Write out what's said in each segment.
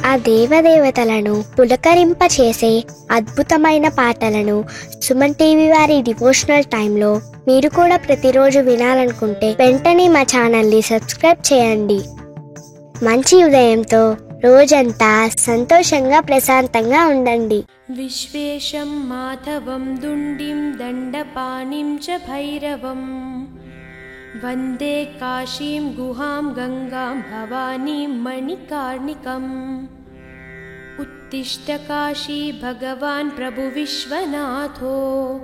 ఆ దేవదేవతలను పులకరింపచేసే అద్భుతమైన పాటలను సుమన్ టీవీ వారి డివోషనల్ టైంలో మీరు కూడా ప్రతిరోజు వినాలనుకుంటే వెంటనే మా ఛానల్ని సబ్స్క్రైబ్ చేయండి. మంచి ఉదయంతో రోజంతా సంతోషంగా ప్రశాంతంగా ఉండండి. విశ్వేశం మాధవం దుండిం దండపాణిం చ భైరవం వందే కాశీం గుహాం గంగాం భవానీం మణికార్ణికం. ఉత్తిష్ట కాశీ భగవాన్ ప్రభు విశ్వనాథో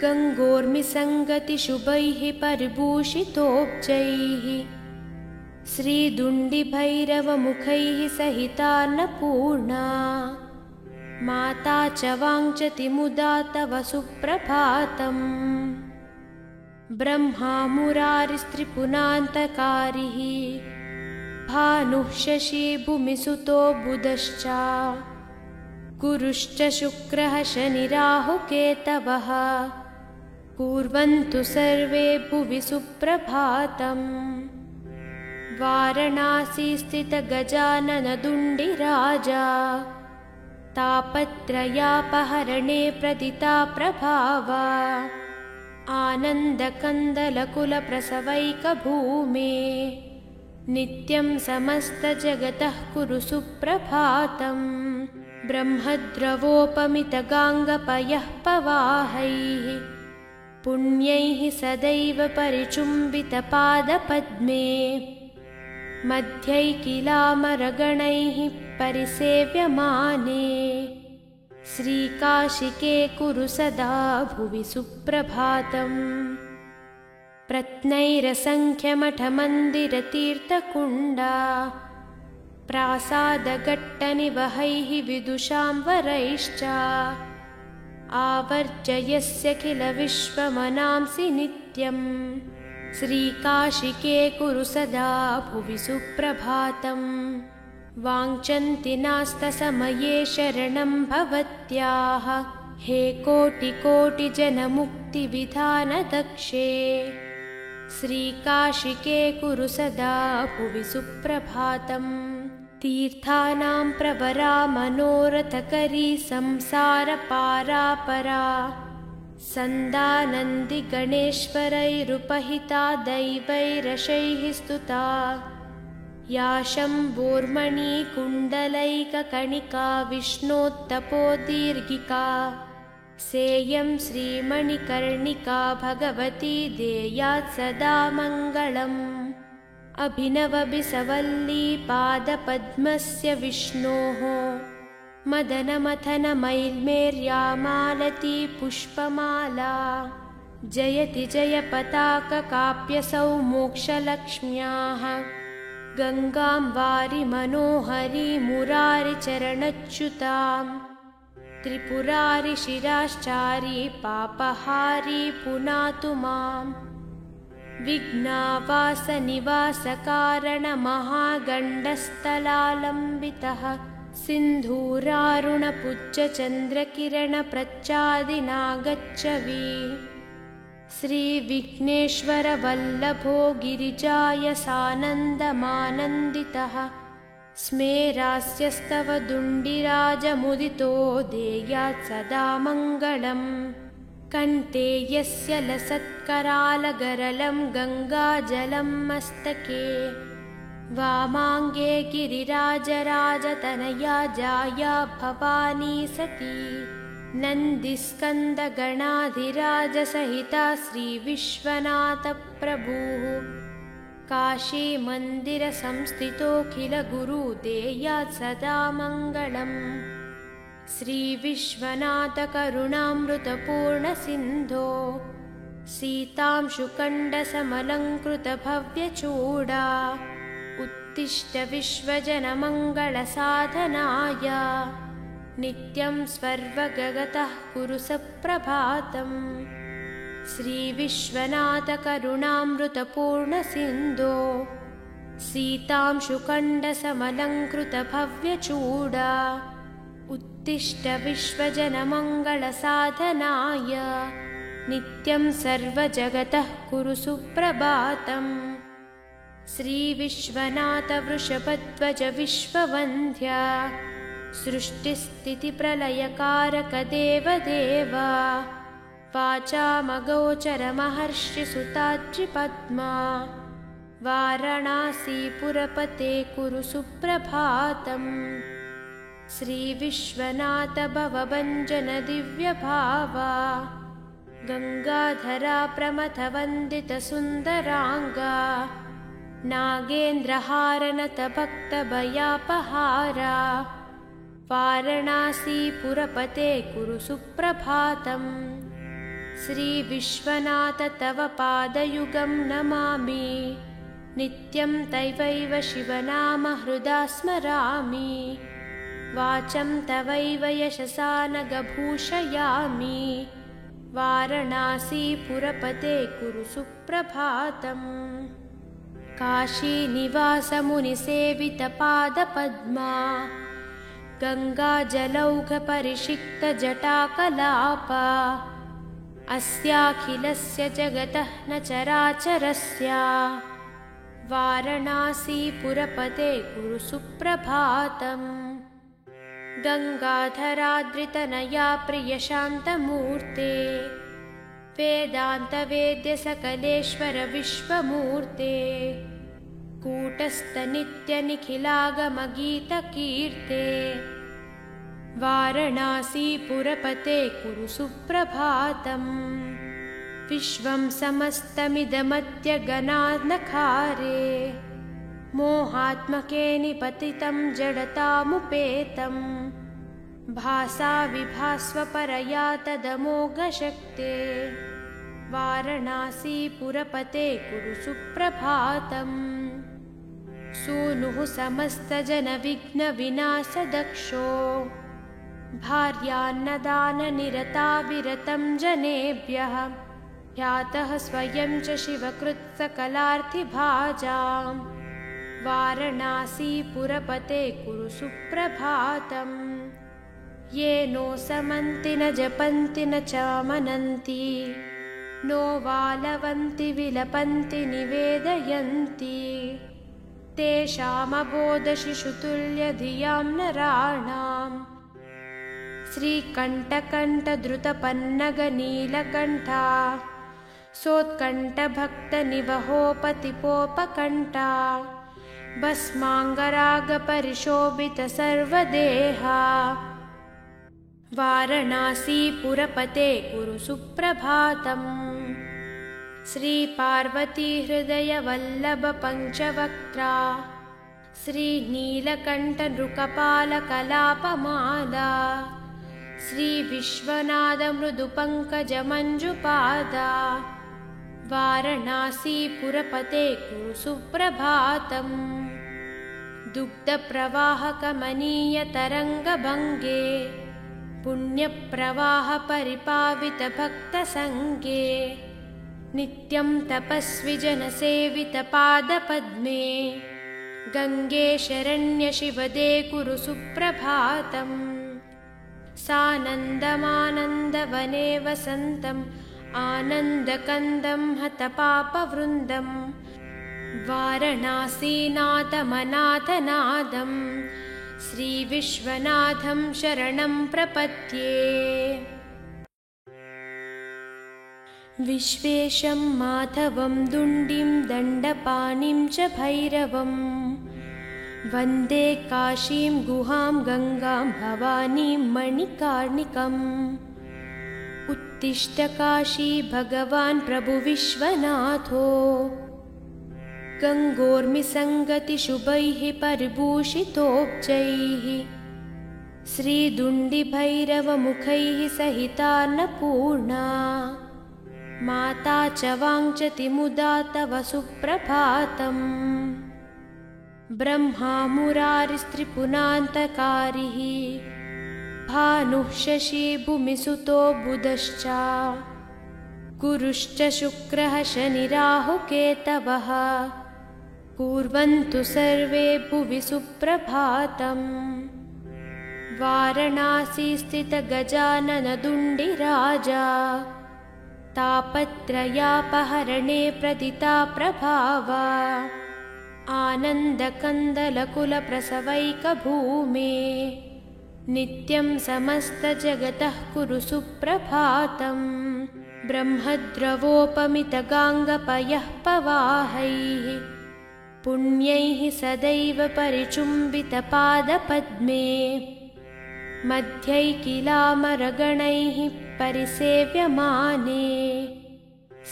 గంగోర్మి సంగతి శుభైః పరిభూషితోబ్జైః శ్రీదుండి భైరవ ముఖైః సహితాన్నపూర్ణా మాతా చ వాంఛతి ముదా తవ సుప్రభాతం. బ్రహ్మా మురారిస్త్రిపునాంతకారిః భానుః శశీ భూమిసుతో బుధశ్చ గురుశ్చ శుక్రః శనిరాహుకేతవః కుర్వంతు సర్వే భువి సుప్రభాతం. వారణాసి స్థిత గజానన దుండి రాజా తాపత్రయాపహరణే ప్రదితా ప్రభావా ఆనందకందలకుల ప్రసవైక భూమే నిత్యం సమస్త జగతః కురు సుప్రభాతం. బ్రహ్మద్రవోపమిత గాంగపయః పవాహైః పుణ్యైః సదైవ పరిచుంబిత పాదపద్మే మధ్యైకిలామరగణైః పరిసేవ్యమానే శ్రీకాశికే కురు సదా భువి సుప్రభాతం. ప్రత్నైరసంఖ్యమఠమందిరతీర్థకుండా ప్రాసాదఘట్టనివహైః విదుషాం వరైశ్చ ఆవర్జయస్యఖిల విశ్వమనాంసి నిత్యం శ్రీకాశికే కురు సదా భువి సుప్రభాతం. వాంఛन्ति नास्तसमये शरणं भवत्याः हे कोटिकोटिजनमुक्तिविधानदक्षे श्रीकाशिके कुरु सदा भुवि सुप्रभातं. तीर्थानां प्रवरा मनोरथकरी संसारपारापरा सन्दानन्दिगणेश्वरैरुपहिता दैवैरशैः स्तुता या शम्भोर्मणि कुण्डलैककणिका विष्णोत्तपोदीर्घिका सेयं श्रीमणिकर्णिका भगवती देयात् सदा मङ्गलम्. अभिनवबिसवल्ली पादपद्मस्य विष्णोः मदनमथनमैल्मेर्यामालती पुष्पमाला जयति जयपताककाप्यसौ मोक्षलक्ष्म्याः गंगां वारि मनोहरी मुरारिचरणच्युतां त्रिपुरारि शिराश्चारी पापहारी पुनातु मां विघ्नावासनिवासकारणमहागण्डस्थलालम्बितः सिन्धूरारुणपुज्जचन्द्रकिरणप्रच्चादिनागच्छवि श्रीविघ्नेश्वरवल्लभो गिरिजायसानन्दमानन्दितः स्मेरास्यस्तव दुण्डिराजमुदितो देयात् सदा मङ्गलम्. कण्ठे यस्य लसत्करालगरलं गङ्गाजलं मस्तके वामाङ्गे गिरिराजराजतनया जाया भवानी सती नन्दिस्कन्दगणाधिराजसहिता श्रीविश्वनाथप्रभुः काशीमन्दिरसंस्थितोऽखिलगुरु देयात् सदा मङ्गलम्. श्रीविश्वनाथकरुणामृतपूर्णसिन्धो सीतांशुकण्डसमलङ्कृतभव्यचूडा उत्तिष्ठ विश्वजनमङ्गलसाधनाय नित्यं स्वर्वगतः कुरु सप्रभातम्. श्रीविश्वनाथकरुणामृतपूर्णसिन्धो सीतांशुकण्डसमलङ्कृतभव्यचूडा उत्तिष्ठ विश्वजनमङ्गलसाधनाय नित्यं सर्वजगतः कुरु सुप्रभातम्. श्रीविश्वनाथ वृषभध्वज विश्ववन्द्य सृष्टिस्थितिप्रलयकारक देवदेव वाचामगोचर महर्षिसुताद्रिपद्मा वाराणसीपुरपते कुरु सुप्रभातम्। श्रीविश्वनाथ भवभञ्जन दिव्यभावा गङ्गाधरा प्रमथवन्दित सुन्दराङ्गा नागेन्द्रहारनत भक्तभयापहारा वाराणसीपुरपते कुरु सुप्रभातम्। श्रीविश्वनाथ तव पादयुगं नमामि नित्यं तवैव शिवनाम हृदा स्मरामि वाचं तवैव यशसा नगभूषयामि वाराणसीपुरपते कुरु सुप्रभातम्। काशीनिवासमुनिसेवितपादपद्मा गङ्गाजलौघपरिषिक्तजटाकलापा अस्याखिलस्य जगतः न चराचरस्य वाराणसीपुरपते कुरु सुप्रभातम्। गङ्गाधराद्रितनया प्रियशान्तमूर्ते वेदान्तवेद्य सकलेश्वर विश्वमूर्ते कूटस्थनित्यनिखिलागमगीतकीर्ते वाराणसीपुरपते कुरु सुप्रभातम्। विश्वं समस्तमिदमत्यगनानखारे मोहात्मके निपतितं जडतामुपेतम् भासा विभास्वपरया तदमोघशक्ते वाराणसीपुरपते कुरु सुप्रभातम्। सूनुः समस्तजनविघ्नविनाशदक्षो भार्यान्नदाननिरता विरतं जनेभ्यः ख्यातः स्वयं च शिवकृत्सकलार्थिभाजां वाराणसीपुरपते कुरु सुप्रभातम्। ये नो समन्ति न जपन्ति न चामनन्ति नो वालवन्ति विलपन्ति निवेदयन्ति तेषामबोधशिशुतुल्यधियां नराणां श्रीकण्ठकण्ठद्रुतपन्नगनीलकण्ठा सोत्कण्ठभक्तनिवहोपतिपोपकण्ठा भस्माङ्गरागपरिशोभितसर्वदेहा वाराणसीपुरपते कुरु सुप्रभातम्। श्रीपार्वतीहृदयवल्लभपञ्चवक्त्रा श्रीनीलकण्ठनृकपालकलापमाला श्रीविश्वनाथमृदुपङ्कजमञ्जुपादा वाराणसीपुरपते कुरु सुप्रभातम्। दुग्धप्रवाहकमनीयतरङ्गभङ्गे पुण्यप्रवाहपरिपावितभक्तसङ्गे नित्यं तपस्विजनसेवितपादपद्मे गङ्गे शरण्यशिवदे कुरु सुप्रभातम्। सानन्दमानन्दवने वसन्तम् आनन्दकन्दं हतपापवृन्दं वाराणसीनाथमनाथनादं श्रीविश्वनाथं शरणं प्रपद्ये। विश्वेशं माधवं दुण्डिं दण्डपाणिं च भैरवं वन्दे काशीं गुहां गङ्गां भवानीं मणिकार्णिकम्। उत्तिष्ठ काशी भगवान् प्रभु विश्वनाथो गङ्गोर्मिसङ्गतिशुभैः परिभूषितोब्जैः श्रीदुण्डिभैरवमुखैः सहितान्नपूर्णा माता च वाञ्छति मुदा तव सुप्रभातम्। ब्रह्मा मुरारिस्त्रिपुरान्तकारिः भानुः शशी भूमिसुतो बुधश्च गुरुश्च शुक्रः शनिराहुकेतवः कुर्वन्तु सर्वे भुवि सुप्रभातम्। वाराणसी स्थित गजानन दुण्डिराजा तापत्रयापहरणे प्रदिता प्रभावा आनन्दकन्दलकुलप्रसवैकभूमे नित्यं समस्तजगतः कुरु सुप्रभातम्। ब्रह्मद्रवोपमितगाङ्गपयः पवाहैः पुण्यैः सदैव परिचुम्बितपादपद्मे मध्यैकिलामरगणैः परिसेव्यमाने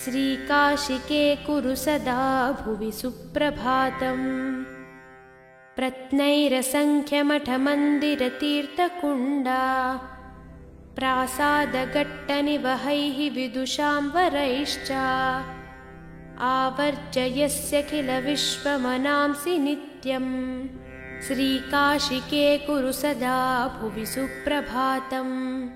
श्रीकाशिके कुरु सदा भुवि सुप्रभातम्। प्रत्नैरसङ्ख्यमठमन्दिरतीर्थकुण्डा प्रासादघट्टनिवहैः विदुषां वरैश्च आवर्जयस्य किल विश्वमनांसि नित्यम्। श्रीकाशिके कुरु सदा भुवि सुप्रभातम्।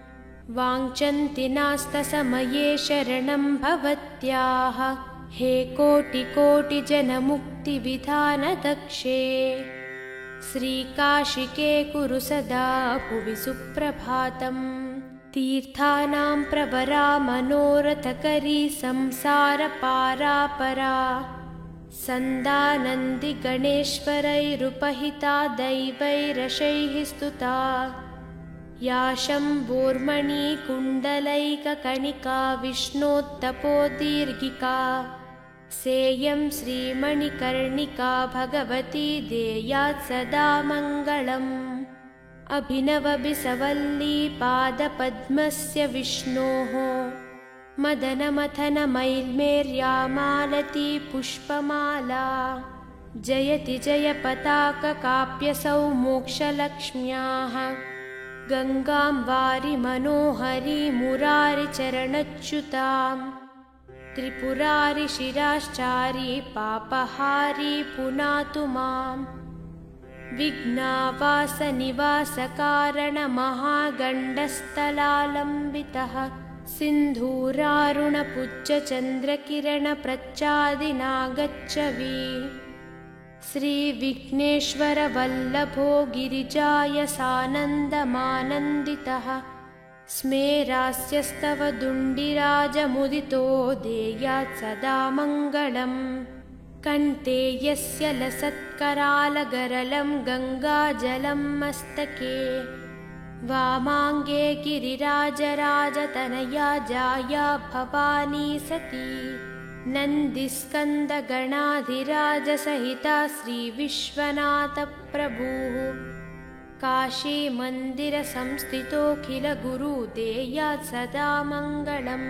वाञ्छन्ति नास्तसमये शरणं भवत्याः हे कोटिकोटिजनमुक्तिविधानदक्षे। श्रीकाशिके कुरु सदा भुवि सुप्रभातम्। तीर्थानां प्रवरा मनोरथकरी संसारपारापरा सन्दानन्दिगणेश्वरैरुपहिता दैवैरशैः स्तुता या शम्भोर्मणिकुण्डलैककणिका विष्णोत्तपोदीर्घिका सेयं श्रीमणिकर्णिका भगवती देयात् सदा मङ्गलम्। अभिनवबिसवल्ली पादपद्मस्य विष्णोः मदनमथनमैल्मेर्यामालती पुष्पमाला जयति जयपताककाप्यसौ मोक्षलक्ष्म्याः गङ्गां वारि मनोहरी मुरारिचरणच्युतां त्रिपुरारि शिराश्चारी पापहारी पुनातु माम्। विघ्नावासनिवासकारणमहागण्डस्थलालम्बितः सिन्धूरारुणपुज्जचन्द्रकिरणप्रच्चादिनागच्छवि श्रीविघ्नेश्वरवल्लभो गिरिजायसानन्दमानन्दितः स्मेरास्यस्तव दुण्डिराजमुदितो देयात् सदा मङ्गलम्। कण्ठे यस्य लसत्करालगरलं गङ्गाजलं मस्तके वामाङ्गे गिरिराजराजतनया जाया भवानी सती नन्दिस्कन्दगणाधिराजसहिता श्रीविश्वनाथप्रभुः काशीमन्दिरसंस्थितोऽखिलगुरु देयात् सदा मङ्गलम्।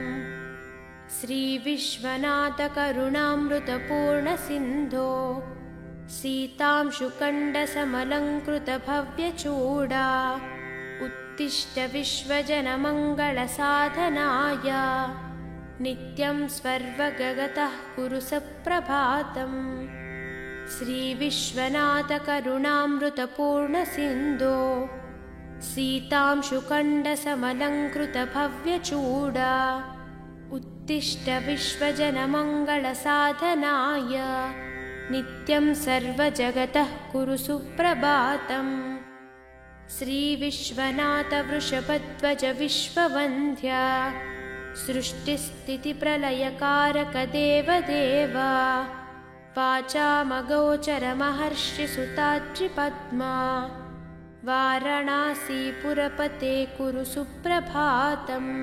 श्रीविश्वनाथकरुणामृतपूर्णसिन्धो सीतांशुकण्डसमलङ्कृतभव्यचूडा उत्तिष्ठ विश्वजनमङ्गलसाधनाय नित्यं स्वर्वगतः कुरु सुप्रभातम्। श्रीविश्वनाथकरुणामृतपूर्णसिन्धो सीतांशुकण्डसमलङ्कृतभव्यचूडा उत्तिष्ठ विश्वजनमङ्गलसाधनाय नित्यं सर्वजगतः कुरु सुप्रभातम्। श्रीविश्वनाथवृषभध्वज विश्ववन्द्या सृष्टिस्थितिप्रलयकारक देवदेव वाचामगोचरमहर्षिसुताद्रिपद्मा वाराणसीपुरपते कुरु सुप्रभातम्।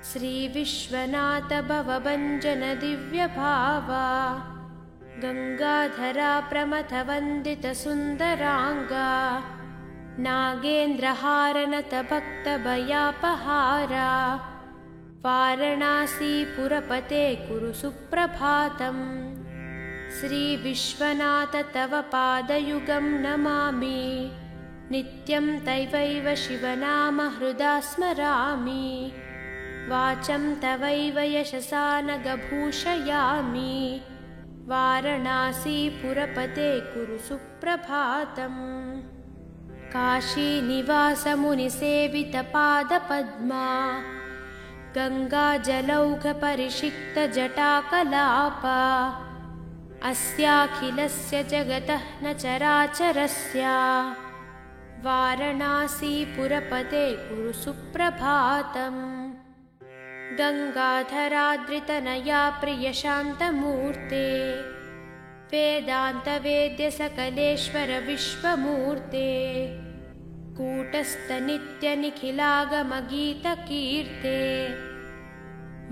श्रीविश्वनाथ भवभञ्जन दिव्यभावा गङ्गाधरा प्रमथवन्दितसुन्दराङ्गा नागेन्द्रहारनतभक्तभयापहारा वाराणसीपुरपते कुरु सुप्रभातम्। श्रीविश्वनाथ तव पादयुगं नमामि नित्यं तवैव शिवनाम हृदा स्मरामि वाचं तवैव यशसा नगभूषयामि वाराणसीपुरपते कुरु सुप्रभातम्। काशीनिवासमुनिसेवितपादपद्मा गङ्गाजलौघपरिषिक्तजटाकलापा अस्याखिलस्य जगतः न चराचरस्य वाराणसीपुरपते कुरु सुप्रभातम्। गङ्गाधराद्रितनया प्रियशान्तमूर्ते वेदान्तवेद्य सकलेश्वर विश्वमूर्ते कूटस्थ नित्यनिखिलागमगीतकीर्ते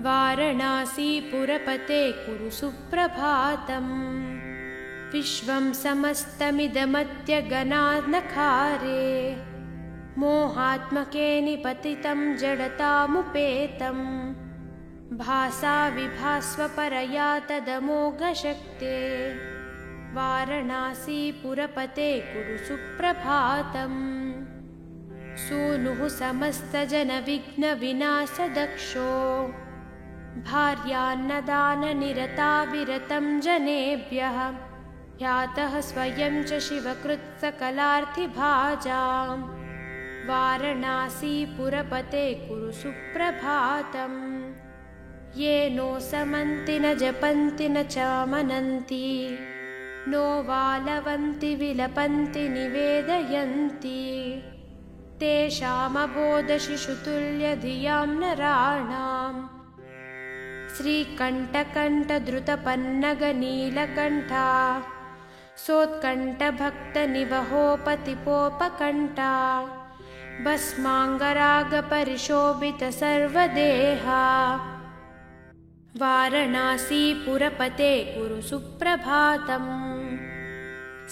वारणासीपुरपते कुरु सुप्रभातम् विश्वं समस्तमिदमत्यगनानखारे मोहात्मके निपतितं जडतामुपेतं भासा विभास्वपरया तदमोघशक्ते वारणासीपुरपते कुरु सुप्रभातम् सूनुः समस्तजनविघ्नविनाशदक्षो भार्यान्नदाननिरता विरतं जनेभ्यः ह्यातः स्वयं च शिवकृत्सकलार्थिभाजां वारणासीपुरपते कुरु सुप्रभातम् ये नो समन्ति न जपन्ति न चामनन्ति नो वालवन्ति विलपन्ति निवेदयन्ति तेषामबोधशिशुतुल्यधियां नराणां श्रीकण्ठकण्ठद्रुतपन्नगनीलकण्ठा सोत्कण्ठभक्तनिवहोपतिपोपकण्ठा भस्माङ्गरागपरिशोभितसर्वदेहा वारणासीपुरपते कुरु सुप्रभातम्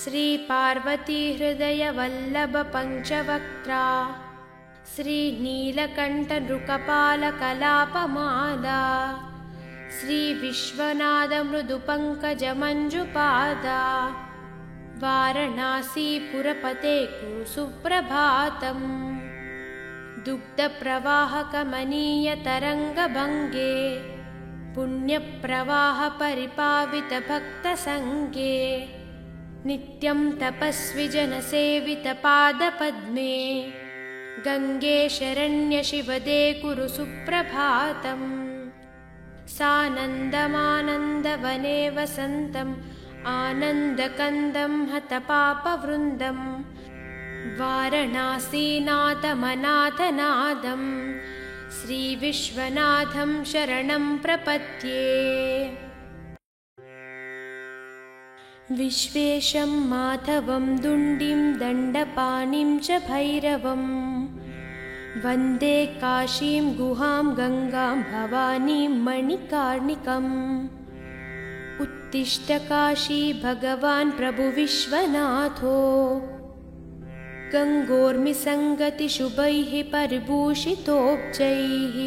श्रीपार्वतीहृदयवल्लभपञ्चवक्त्रा श्रीनीलकण्ठनृकपालकलापमाला श्रीविश्वनाथमृदुपङ्कजमञ्जुपादा वारणासीपुरपते कुरु सुप्रभातम् दुग्धप्रवाहकमनीयतरङ्गभङ्गे पुण्यप्रवाहपरिपावितभक्तसङ्गे नित्यं तपस्विजनसेवितपादपद्मे गङ्गे शरण्यशिवदे कुरु सुप्रभातम् सानन्दमानन्दवने वसन्तम् आनन्दकन्दं हतपापवृन्दं वारणासीनाथमनाथनादं श्रीविश्वनाथं शरणं प्रपद्ये विश्वेशं माधवं दुण्डिं दण्डपाणिं च भैरवं वन्दे काशीं गुहां गङ्गां भवानीं मणिकार्णिकम् उत्तिष्ठ काशी भगवान् प्रभु विश्वनाथो गङ्गोर्मिसङ्गतिशुभैः परिभूषितोब्जैः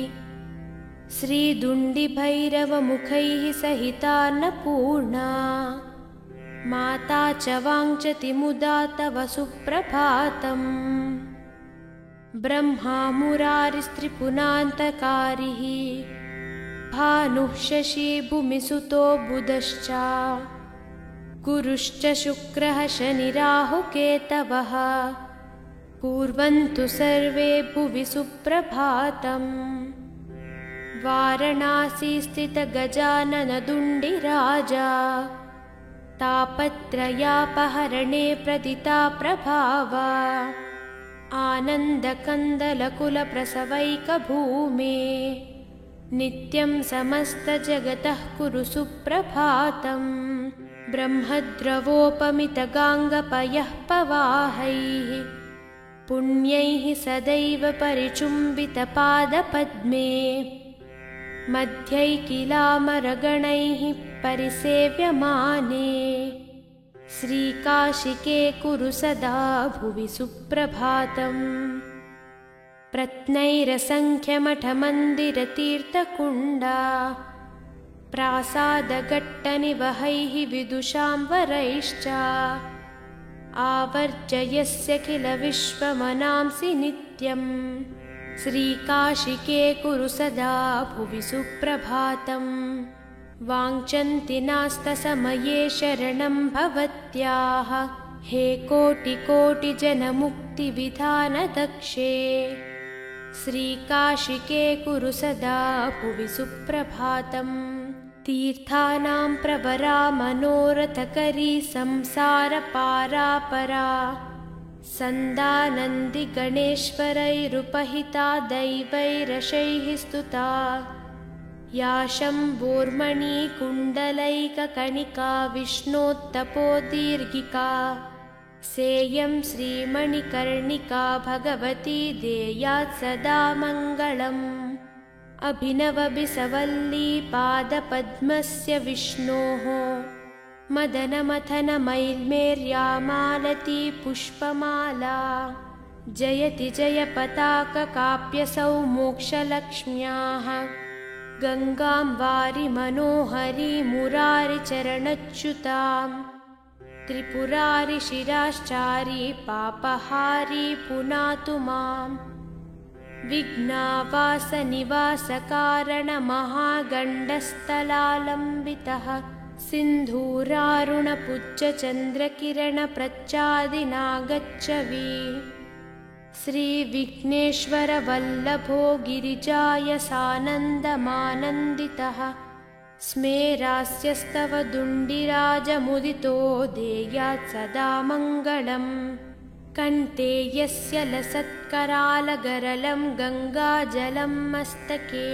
श्रीदुण्डिभैरवमुखैः सहितान्नपूर्णा माता च वाञ्छति मुदा तव सुप्रभातम् ब्रह्मा मुरारिस्त्रिपुरान्तकारिः भानुः शशी भूमिसुतो बुधश्च गुरुश्च शुक्रः शनिराहुकेतवः कुर्वन्तु सर्वे भुवि सुप्रभातम् वारणासी स्थितगजाननदुण्डिराजा तापत्रयापहरणे प्रदिता प्रभावा आनन्दकन्दलकुलप्रसवैकभूमे नित्यं समस्तजगतः कुरु सुप्रभातम् ब्रह्मद्रवोपमितगाङ्गपयः पवाहैः पुण्यैः सदैव परिचुम्बितपादपद्मे मध्यैकिलामरगणैः परिसेव्यमाने श्रीकाशिके कुरु सदा भुवि सुप्रभातम् प्रत्नैरसङ्ख्यमठमन्दिरतीर्थकुण्डा प्रासादघट्टनिवहैः विदुषां वरैश्च आवर्जयस्य किल विश्वमनांसि नित्यम् श्रीकाशिके कुरु सदा भुवि सुप्रभातम् वाञ्छन्ति नास्तसमये शरणं भवत्याः हे कोटिकोटिजनमुक्तिविधानदक्षे श्रीकाशिके कुरु सदा भुवि सुप्रभातम् तीर्थानां प्रवरा मनोरथकरी संसारपारापरा सन्दानन्दिगणेश्वरैरुपहिता दैवैरशैः स्तुता या शम्भोर्मणिकुण्डलैककणिका विष्णोत्तपोदीर्घिका सेयं श्रीमणिकर्णिका भगवती देयात् सदा मङ्गलम्। अभिनवबिसवल्ली पादपद्मस्य विष्णोः मदनमथनमैल्मेर्यामालती पुष्पमाला जयति जयपताककाप्यसौ मोक्षलक्ष्म्याः गङ्गां वारि मनोहरी मुरारिचरणच्युतां त्रिपुरारि शिराश्चारी पापहारी पुनातु माम् विघ्नावासनिवासकारणमहागण्डस्थलालम्बितः सिन्धूरारुणपुज्जचन्द्रकिरणप्रच्चादिनागच्छवि श्रीविघ्नेश्वरवल्लभो गिरिजायसानन्दमानन्दितः स्मेरास्यस्तव दुण्डिराजमुदितो देयात् सदा मङ्गलम्। कण्ठे यस्य लसत्करालगरलं गङ्गाजलं मस्तके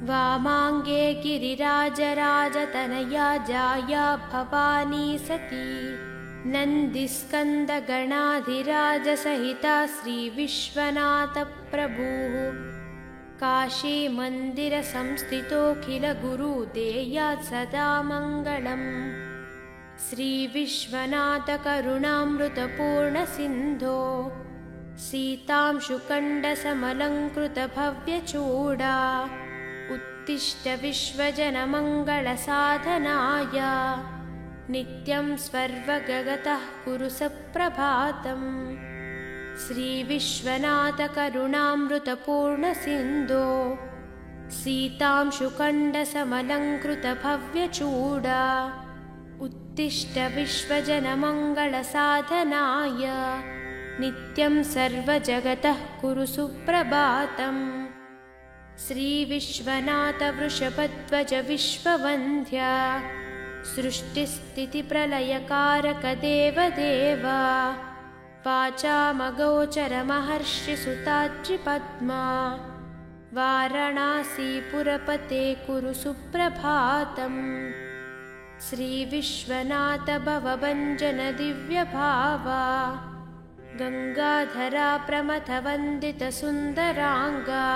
वामाङ्गे गिरिराजराजतनया जाया भवानी सती नन्दिस्कन्दगणाधिराजसहिता श्रीविश्वनाथप्रभुः काशीमन्दिरसंस्थितोऽखिलगुरुदेयात् सदा मङ्गलम्। श्रीविश्वनाथकरुणामृतपूर्णसिन्धो सीतांशुकण्डसमलङ्कृतभव्यचूडा उत्तिष्ठ विश्वजनमङ्गलसाधनाय नित्यं स्वर्वगतः कुरु सप्रभातम्। श्रीविश्वनाथकरुणामृतपूर्णसिन्धो सीतांशुकण्डसमलङ्कृतभव्यचूडा उत्तिष्ठ विश्वजनमङ्गलसाधनाय नित्यं सर्वजगतः कुरु सुप्रभातम्। श्रीविश्वनाथवृषभध्वज विश्ववन्द्या सृष्टिस्थितिप्रलयकारक देवदेव वाचामगोचरमहर्षिसुताद्रिपद्मा वाराणसीपुरपते कुरु सुप्रभातम्। श्रीविश्वनाथ भवभञ्जन दिव्यभावा गङ्गाधरा प्रमथवन्दितसुन्दराङ्गा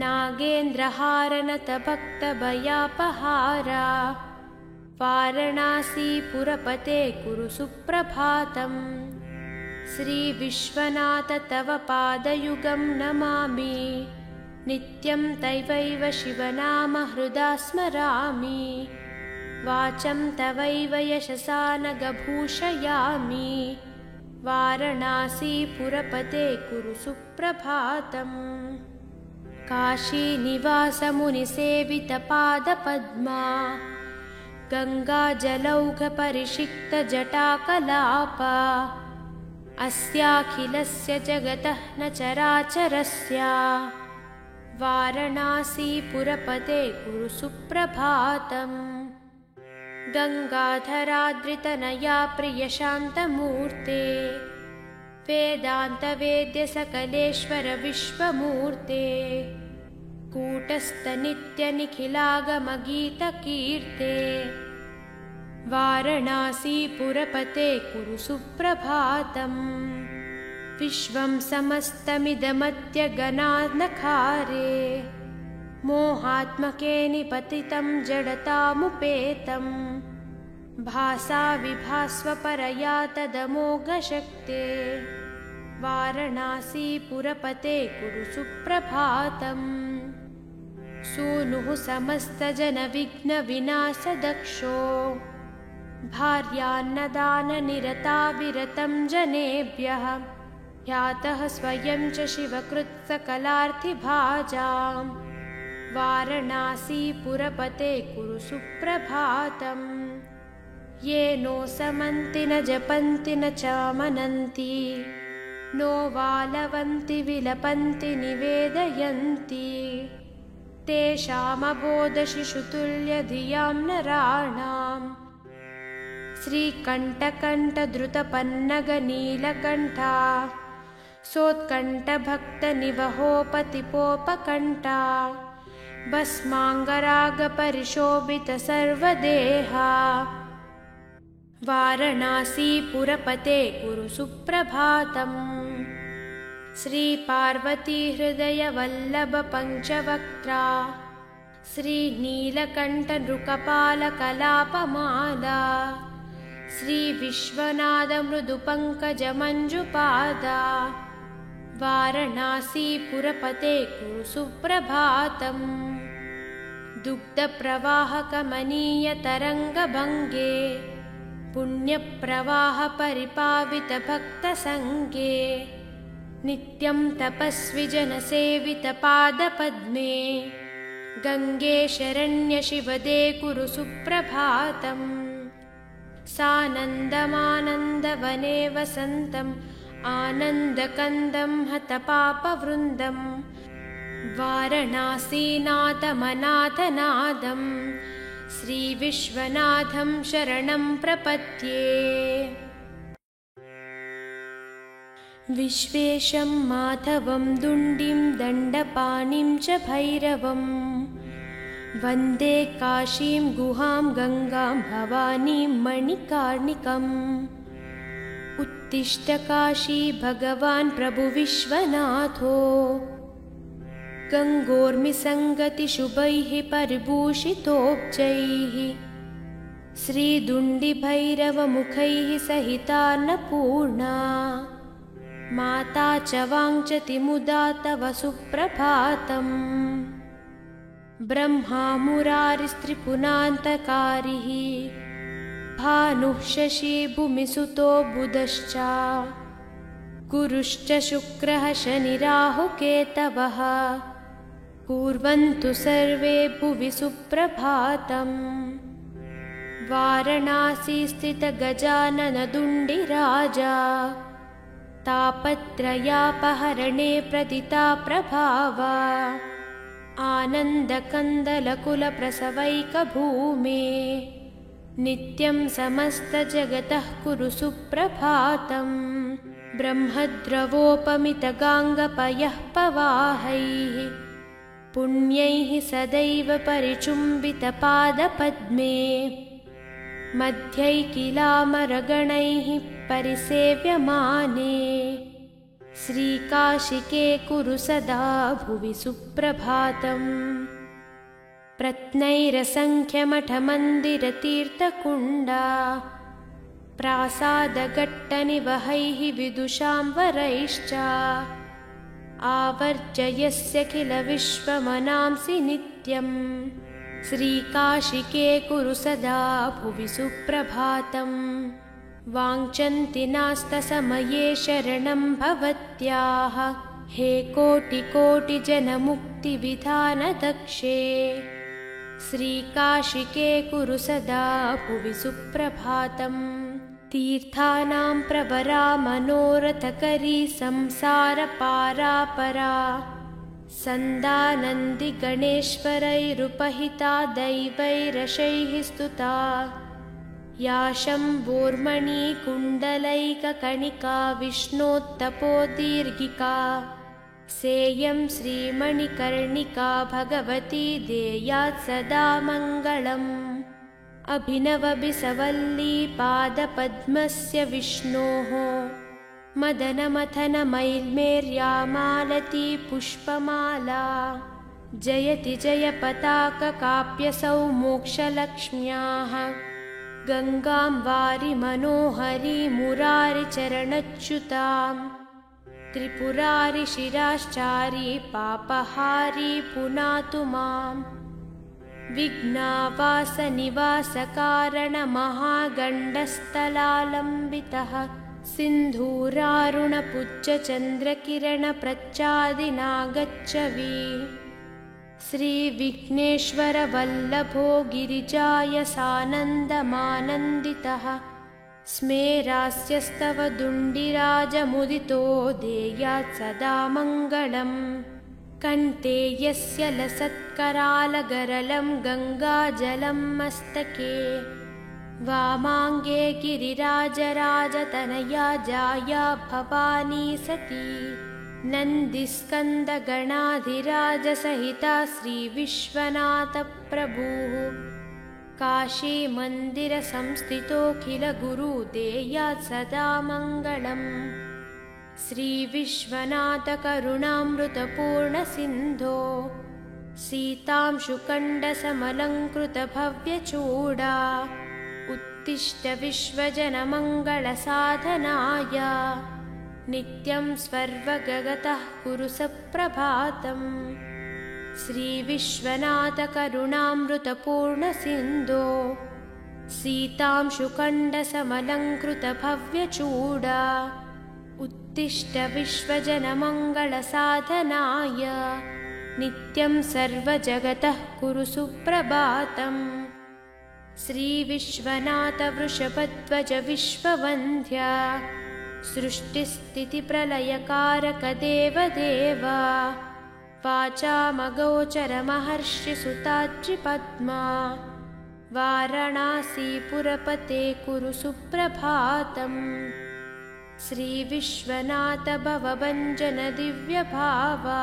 नागेन्द्रहारनतभक्तभयापहारा वाराणसीपुरपते कुरु सुप्रभातम्। श्रीविश्वनाथ तव पादयुगं नमामि नित्यं तवैव शिवनाम हृदा स्मरामि वाचं तवैव यशसा नगभूषयामि वाराणसीपुरपते कुरु सुप्रभातम्। काशीनिवासमुनिसेवितपादपद्मा गङ्गाजलौघपरिषिक्तजटाकलापा अस्याखिलस्य जगतः न चराचरस्य वाराणसीपुरपते कुरु सुप्रभातम्। गङ्गाधराद्रितनया प्रियशान्तमूर्ते वेदान्तवेद्यसकलेश्वर विश्वमूर्ते कूटस्थनित्यनिखिलागमगीतकीर्ते वाराणसीपुरपते कुरु सुप्रभातम्। विश्वं समस्तमिदमत्यगनानखारे मोहात्मके निपतितं जडतामुपेतं भासा विभास्वपरया तदमोघशक्ते वाराणसीपुरपते कुरु सुप्रभातम्। सूनुः समस्तजनविघ्नविनाशदक्षो भार्यान्नदाननिरता विरतं जनेभ्यः ह्यातः स्वयं च शिवकृत्सकलार्थिभाजाम् वाराणसीपुरपते कुरु सुप्रभातम्। ये नो समन्ति न जपन्ति न चामनन्ति नो वालवन्ति विलपन्ति निवेदयन्ति तेषामबोधशिशुतुल्यधियां नराणाम् श्रीकण्ठकण्ठधृतपन्नगनीलकण्ठा सोत्कण्ठभक्तनिवहोपतिपोपकण्ठा भस्माङ्गरागपरिशोभितसर्वदेहा वारणासीपुरपते कुरु सुप्रभातम्। श्रीपार्वतीहृदयवल्लभपञ्चवक्त्रा श्रीनीलकण्ठनृकपालकलापमाला श्रीविश्वनाथमृदुपङ्कजमञ्जुपादा वारणासीपुरपते कुरु सुप्रभातम्। दुग्धप्रवाहकमनीयतरङ्गभङ्गे पुण्यप्रवाहपरिपावितभक्तसङ्गे नित्यं तपस्विजनसेवितपादपद्मे गङ्गे शरण्यशिवदे कुरु सुप्रभातम्। सानन्दमानन्दवने वसन्तम् आनन्दकन्दं हतपापवृन्दं वारणासीनाथमनाथनादं श्रीविश्वनाथं शरणं प्रपद्ये। विश्वेशं माधवं दुण्डिं दण्डपाणिं च भैरवं वन्दे काशीं गुहां गङ्गां भवानीं मणिकार्णिकम्। उत्तिष्ठ काशी भगवान् प्रभु विश्वनाथो गङ्गोर्मिसङ्गतिशुभैः परिभूषितोब्जैः श्रीदुण्डिभैरवमुखैः सहितान्नपूर्णा माता च वाञ्छति मुदा तव सुप्रभातम्। ब्रह्मा मुरारिस्त्रिपुरान्तकारिः भानुः शशी भूमिसुतो बुधश्च गुरुश्च शुक्रः शनिराहुकेतवः कुर्वन्तु सर्वे भुवि सुप्रभातम्। वारणासी स्थित गजानन दुण्डिराजा तापत्रयापहरणे प्रदिता प्रभावा आनन्दकन्दलकुलप्रसवैकभूमे नित्यं समस्तजगतः कुरु सुप्रभातम्। ब्रह्मद्रवोपमितगाङ्गपयः पवाहैः पुण्यैः सदैव परिचुम्बितपादपद्मे मध्यैकिलामरगणैः परिसेव्यमाने श्रीकाशिके कुरु सदा भुवि सुप्रभातम्। प्रत्नैरसङ्ख्यमठमन्दिरतीर्थकुण्डा प्रासादघट्टनिवहैः विदुषां वरैश्च आवर्जयस्य किल विश्वमनांसि नित्यम् श्रीकाशिके कुरु सदा भुवि सुप्रभातम्। वाञ्छन्ति नास्तसमये शरणं भवत्याः हे कोटिकोटिजनमुक्तिविधानदक्षे श्रीकाशिके कुरु सदा भुवि सुप्रभातम्। तीर्थानां प्रवरा मनोरथकरी संसारपारापरा सन्दानन्दिगणेश्वरैरुपहिता दैवैरशैः स्तुता या शम्भोर्मणि कुण्डलैककणिका विष्णोत्तपोदीर्घिका सेयं श्रीमणिकर्णिका भगवती देयात् सदा मङ्गलम्। अभिनवबिसवल्ली पादपद्मस्य विष्णोः मदनमथनमैल्मेर्यामालती पुष्पमाला जयति जयपताककाप्यसौ मोक्षलक्ष्म्याः गङ्गां वारि मनोहरी मुरारिचरणच्युतां त्रिपुरारि शिराश्चारी पापहारी पुनातु माम्। विघ्नावासनिवासकारणमहागण्डस्थलालम्बितः सिन्धूरारुणपुज्जचन्द्रकिरणप्रच्चादिनागच्छवि श्रीविघ्नेश्वरवल्लभो गिरिजाय सानन्दमानन्दितः स्मेरास्यस्तव दुण्डिराजमुदितो देयात् सदा मङ्गलम्। कण्ठे यस्य लसत्करालगरलं गङ्गाजलं मस्तके वामाङ्गे गिरिराजराजतनया जाया भवानी सती नन्दिस्कन्दगणाधिराजसहिता श्रीविश्वनाथप्रभुः काशीमन्दिरसंस्थितोऽखिलगुरुदेयात् सदा मङ्गलम्। श्रीविश्वनाथकरुणामृतपूर्णसिन्धो सीतांशुकण्डसमलङ्कृतभव्यचूडा उत्तिष्ठ विश्वजनमङ्गलसाधनाय नित्यं सर्वगतः कुरु सप्रभातम्। श्रीविश्वनाथकरुणामृतपूर्णसिन्धो सीतांशुकण्डसमलङ्कृतभव्यचूडा उत्तिष्ठ विश्वजनमङ्गलसाधनाय नित्यं सर्वजगतः कुरु सुप्रभातम्। श्रीविश्वनाथवृषभध्वज विश्ववन्द्या सृष्टिस्थितिप्रलयकारक देवदेव वाचामगोचरमहर्षिसुताद्रिपद्मा वाराणसीपुरपते कुरु सुप्रभातम्। श्रीविश्वनाथ भवभञ्जन दिव्यभावा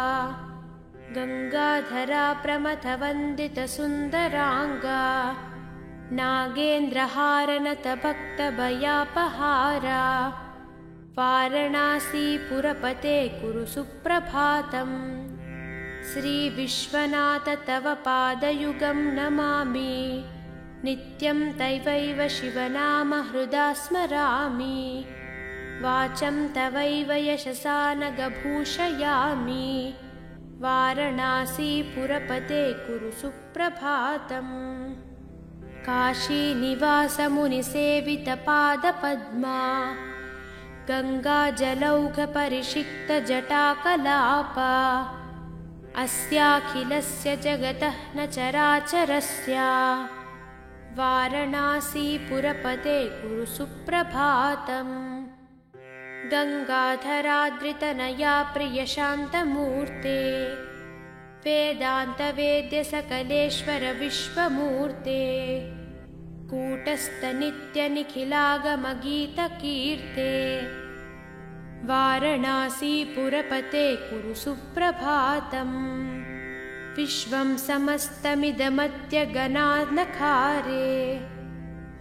गङ्गाधरा प्रमथवन्दितसुन्दराङ्गा नागेन्द्रहारनत भक्तभयापहारा वाराणसीपुरपते कुरु सुप्रभातम्। श्रीविश्वनाथ तव पादयुगं नमामि नित्यं तवैव शिवनाम हृदा स्मरामि वाचं तवैव यशसा नगभूषयामि वाराणसीपुरपते कुरु सुप्रभातम्। काशीनिवासमुनिसेवितपादपद्मा गङ्गाजलौघपरिषिक्तजटाकलापा अस्याखिलस्य जगतः न चराचरस्य वाराणसीपुरपते कुरु सुप्रभातम्। गङ्गाधराद्रितनया प्रियशान्तमूर्ते वेदान्तवेद्य सकलेश्वर विश्वमूर्ते कूटस्थनित्यनिखिलागमगीतकीर्ते वाराणसीपुरपते कुरु सुप्रभातम्। विश्वं समस्तमिदमत्यगनानखारे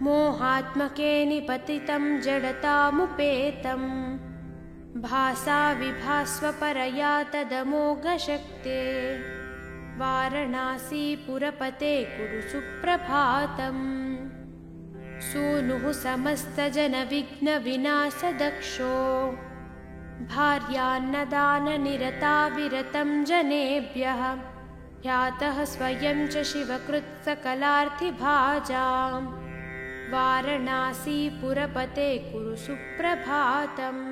मोहात्मके निपतितं जडतामुपेतं भासा विभास्वपरया तदमोघशक्ते वाराणसीपुरपते कुरु सुप्रभातम्। सूनुः समस्तजनविघ्नविनाशदक्षो भार्यान्नदाननिरता विरतं जनेभ्यः ह्यातः स्वयं च शिवकृत्सकलार्थिभाजां वाराणसीपुरपते कुरु सुप्रभातम्।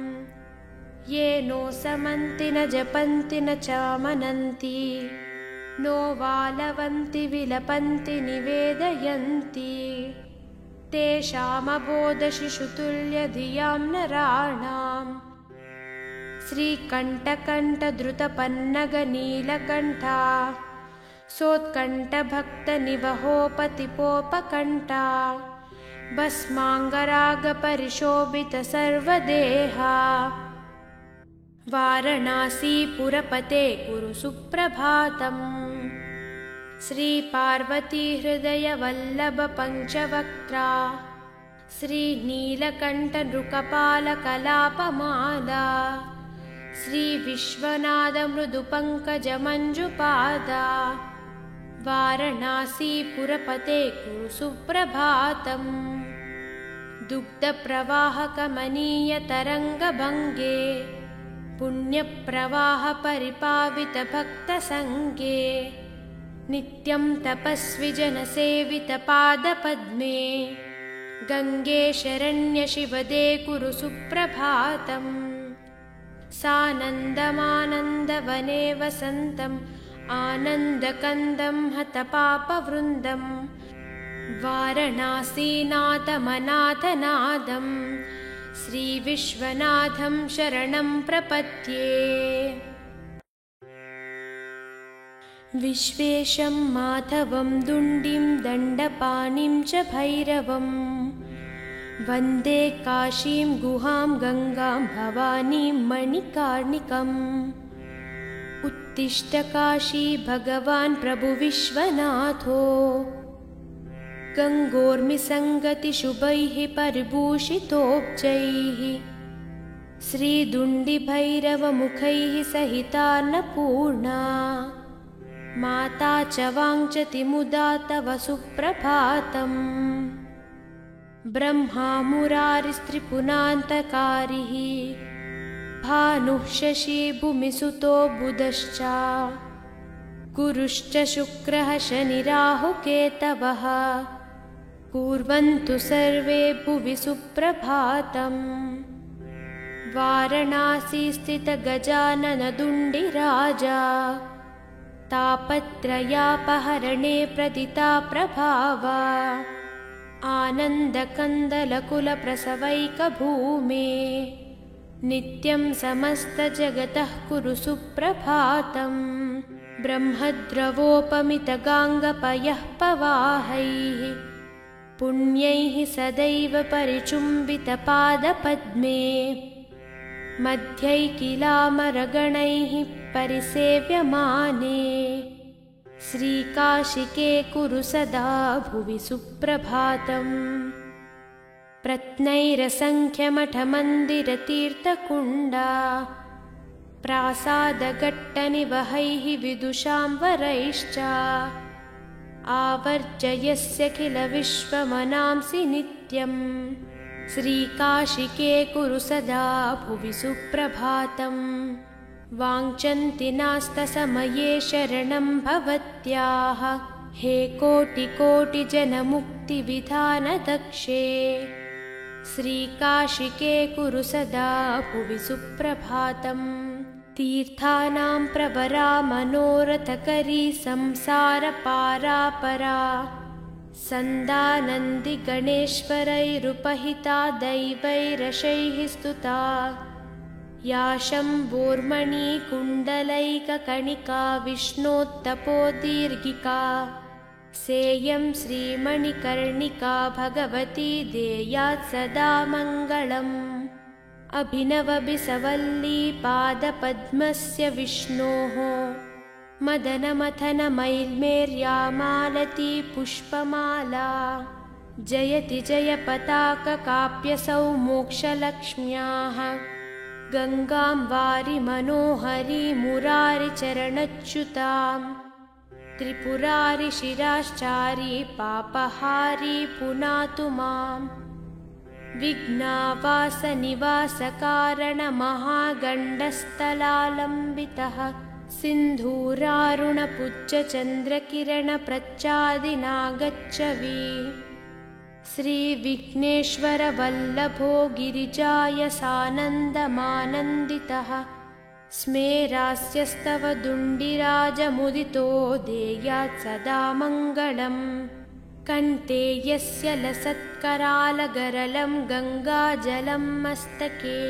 ये नो समन्ति न जपन्ति न चामनन्ति नो वालवन्ति विलपन्ति निवेदयन्ति तेषामबोधशिशुतुल्यधियां नराणां श्रीकण्ठकण्ठधृतपन्नगनीलकण्ठा सोत्कण्ठभक्तनिवहोपतिपोपकण्ठा भस्माङ्गरागपरिशोभितसर्वदेहा वाराणसीपुरपते कुरु सुप्रभातम्। श्रीपार्वतीहृदयवल्लभपञ्चवक्त्रा श्रीनीलकण्ठनृकपालकलापमाला श्रीविश्वनाथमृदुपङ्कजमञ्जुपादा वाराणसीपुरपते कुरु सुप्रभातम्। दुग्धप्रवाहकमनीयतरङ्गभङ्गे पुण्यप्रवाहपरिपावितभक्तसङ्गे नित्यं तपस्विजनसेवितपादपद्मे गङ्गे शरण्यशिवदे कुरु सुप्रभातम्। सानन्दमानन्दवने वसन्तम् आनन्दकन्दं हतपापवृन्दं वाराणसीनाथमनाथनादं श्रीविश्वनाथं शरणं प्रपद्ये। विश्वेशं माधवं दुण्डिं दण्डपाणिं च भैरवं वन्दे काशीं गुहां गङ्गां भवानीं मणिकार्णिकम् उत्तिष्ठ काशी भगवान् प्रभु विश्वनाथो गङ्गोर्मिसङ्गतिशुभैः परिभूषितोब्जैः श्रीदुण्डिभैरवमुखैः सहितान्नपूर्णा माता च वाञ्छति मुदा तव सुप्रभातम् ब्रह्मा मुरारिस्त्रिपुरान्तकारिः भानुः शशी भूमिसुतो बुधश्च गुरुश्च शुक्रः शनिराहुकेतवः कुर्वन्तु सर्वे भुवि सुप्रभातम् वाराणसी स्थित गजानन दुण्डिराजा तापत्रयापहरणे प्रदिता प्रभावा आनन्दकन्दलकुलप्रसवैकभूमे नित्यं समस्तजगतः कुरु सुप्रभातम् ब्रह्मद्रवोपमितगाङ्गपयः पवाहैः पुण्यैः सदैव परिचुम्बितपादपद्मे मध्यैकिलामरगणैः परिसेव्यमाने श्रीकाशिके कुरु सदा भुवि सुप्रभातम् प्रत्नैरसङ्ख्यमठमन्दिरतीर्थकुण्डा प्रासादघट्टनिवहैः विदुषां वरैश्च आवर्जयस्य किल विश्वमनांसि नित्यम् श्रीकाशिके कुरु सदा भुवि सुप्रभातम् वाञ्छन्ति नास्तसमये शरणं भवत्याः हे कोटिकोटिजनमुक्तिविधानदक्षे श्रीकाशिके कुरु सदा भुवि सुप्रभातम् तीर्थानां प्रवरा मनोरथकरी संसारपारापरा सन्दानन्दिगणेश्वरैरुपहिता दैवैरशैः स्तुता या शम्भोर्मणिकुण्डलैककणिका विष्णोत्तपोदीर्घिका सेयं श्रीमणिकर्णिका भगवती देयात् सदा मङ्गलम् अभिनवबिसवल्ली पादपद्मस्य विष्णोः मदनमथनमैल्मेर्यामालती पुष्पमाला जयति जयपताककाप्यसौ मोक्षलक्ष्म्याः गङ्गां वारि मनोहरी मुरारिचरणच्युतां त्रिपुरारि शिराश्चारी पापहारी पुनातु माम् विघ्नावासनिवासकारणमहागण्डस्थलालम्बितः सिन्धूरारुणपुज्जचन्द्रकिरणप्रच्चादिनागच्छवि श्रीविघ्नेश्वरवल्लभो गिरिजायसानन्दमानन्दितः स्मेरास्यस्तव दुण्डिराजमुदितो देयात् सदा मङ्गलम् कण्ठे यस्य लसत्करालगरलं गङ्गाजलं मस्तके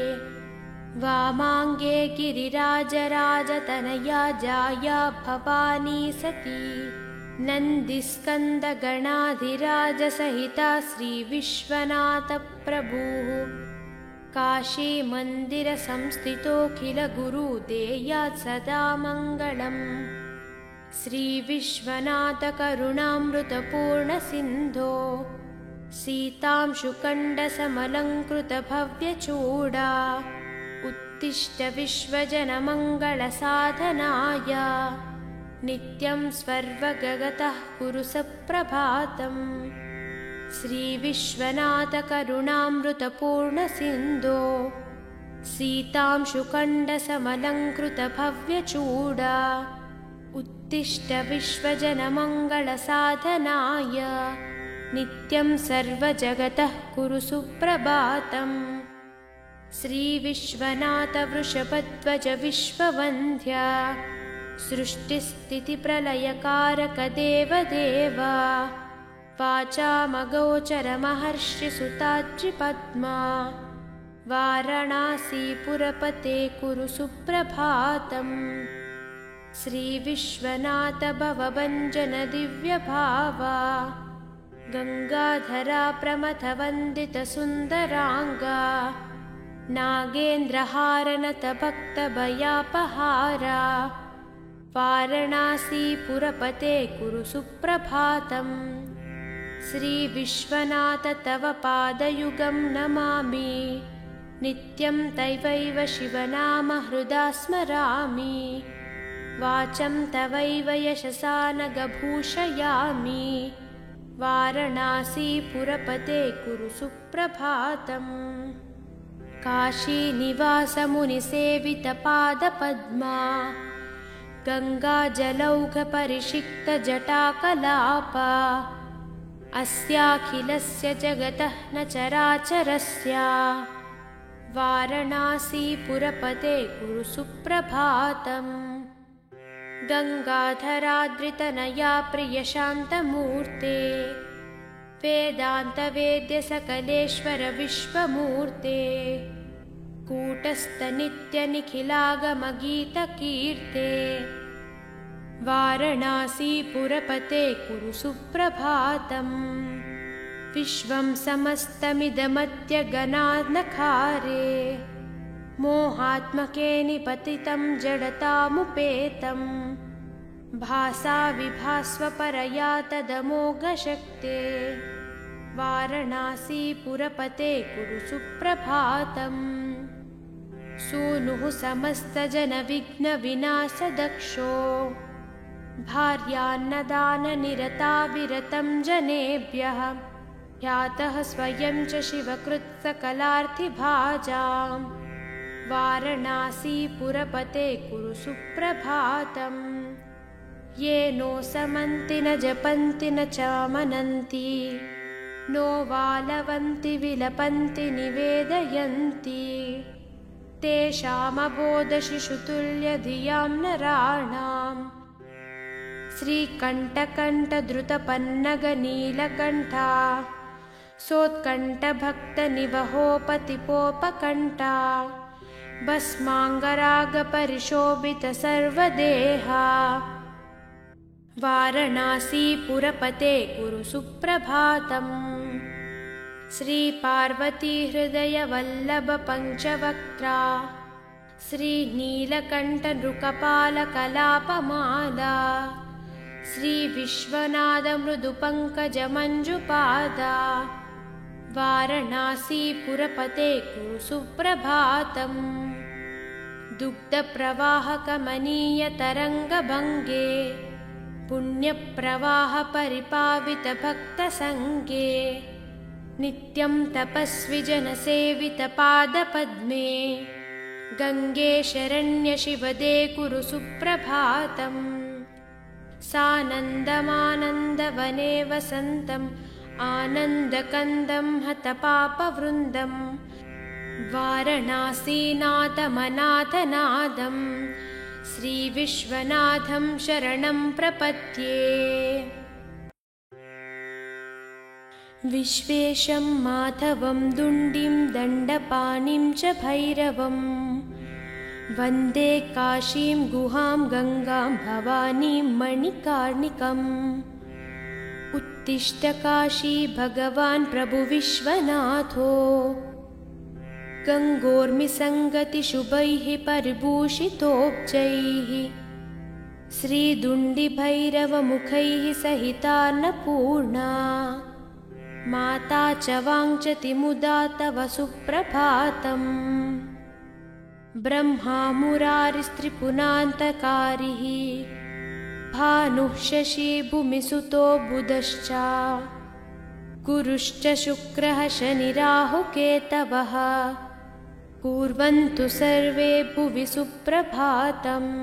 वामाङ्गे गिरिराजराजतनया जाया भवानी सती नन्दिस्कन्दगणाधिराजसहिता श्रीविश्वनाथप्रभुः काशीमन्दिरसंस्थितोऽखिलगुरु देयात् सदा मङ्गलम् श्रीविश्वनाथकरुणामृतपूर्णसिन्धो सीतांशुकण्डसमलङ्कृतभव्यचूडा उत्तिष्ठ विश्वजनमङ्गलसाधनाय नित्यं स्वर्वगतः कुरु सप्रभातम् श्रीविश्वनाथकरुणामृतपूर्णसिन्धो सीतांशुकण्डसमलङ्कृतभव्यचूडा उत्तिष्ठ विश्वजनमङ्गलसाधनाय नित्यं सर्वजगतः कुरु सुप्रभातम् श्रीविश्वनाथवृषभध्वज विश्ववन्द्या सृष्टिस्थितिप्रलयकारक देवदेव वाचामगोचरमहर्षिसुताद्रिपद्मा वाराणसीपुरपते कुरु सुप्रभातम् श्रीविश्वनाथ भवभञ्जन दिव्यभावा गंगाधरा प्रमथवन्दितसुन्दराङ्गा नागेन्द्रहारनतभक्तभयापहारा वारणासीपुरपते कुरु सुप्रभातम्। श्रीविश्वनाथ तव पादयुगं नमामि नित्यं तवैव शिवनाम हृदा स्मरामि वाचं तवैव यशसा नगभूषयामि वारणासीपुरपते कुरु सुप्रभातम्। काशीनिवासमुनिसेवितपादपद्मा गङ्गाजलौघपरिषिक्तजटाकलापा अस्याखिलस्य जगतः न चराचरस्य वारणासीपुरपते कुरु सुप्रभातम्। गंगाधराद्रितनया प्रियशान्तमूर्ते वेदान्तवेद्य सकलेश्वर विश्वमूर्ते कूटस्थनित्यनिखिलागमगीतकीर्ते वारणासीपुरपते कुरु सुप्रभातम्। विश्वं समस्तमिदमत्यगनानखारे मोहात्मके निपतितं जडतामुपेतं भासा विभास्वपरया तदमोघशक्ते वारणासीपुरपते कुरु सुप्रभातम्। सूनुः समस्तजनविघ्नविनाशदक्षो भार्यान्नदाननिरताविरतं जनेभ्यः ख्यातः स्वयं च शिवकृत्सकलार्थिभाजां वारणासीपुरपते कुरु सुप्रभातम्। ये नो समन्ति न जपन्ति न चामनन्ति नो वालवन्ति विलपन्ति निवेदयन्ति तेषामबोधशिशुतुल्यधियां नराणां श्रीकण्ठकण्ठद्रुतपन्नगनीलकण्ठा सोत्कण्ठभक्तनिवहोपतिपोपकण्ठा भस्माङ्गरागपरिशोभितसर्वदेहा वारणासीपुरपते कुरु सुप्रभातम्। श्रीपार्वतीहृदयवल्लभपञ्चवक्त्रा श्रीनीलकण्ठनृकपालकलापमाला श्रीविश्वनाथमृदुपङ्कजमञ्जुपादा वारणासीपुरपते कुरु सुप्रभातम्। दुग्धप्रवाहकमनीयतरङ्गभङ्गे पुण्यप्रवाहपरिपावितभक्तसङ्गे नित्यं तपस्विजनसेवितपादपद्मे गङ्गे शरण्यशिवदे कुरु सुप्रभातम्। सानन्दमानन्दवने वसन्तम् आनन्दकन्दं हतपापवृन्दं वारणासीनाथमनाथनादं श्रीविश्वनाथं शरणं प्रपद्ये। विश्वेशं माधवं दुण्डिं दण्डपाणिं च भैरवं वन्दे काशीं गुहां गङ्गां भवानीं मणिकार्णिकम्। उत्तिष्ठ काशी भगवान् प्रभु विश्वनाथो गङ्गोर्मिसङ्गतिशुभैः परिभूषितोब्जैः श्रीदुण्डिभैरवमुखैः सहितान्नपूर्णा माता च वाञ्छति मुदा तव सुप्रभातम्। ब्रह्मा मुरारिस्त्रिपुरान्तकारिः भानुः शशी भूमिसुतो बुधश्च गुरुश्च शुक्रः शनिराहुकेतवः कुर्वन्तु सर्वे भुवि सुप्रभातम्।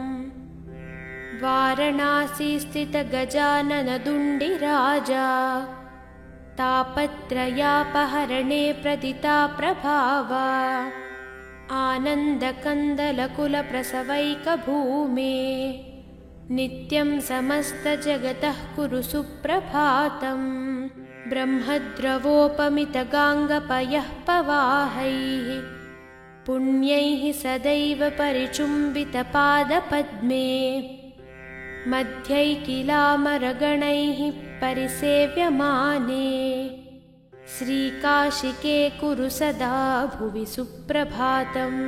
वारणासी स्थित गजानन दुण्डिराजा तापत्रयापहरणे प्रदिता प्रभावा आनन्दकन्दलकुलप्रसवैकभूमे नित्यं समस्तजगतः कुरु सुप्रभातम्। ब्रह्मद्रवोपमितगाङ्गपयः पवाहैः पुण्यैः सदैव परिचुम्बितपादपद्मे मध्यैकिलामरगणैः परिसेव्यमाने श्रीकाशिके कुरु सदा भुवि सुप्रभातम्।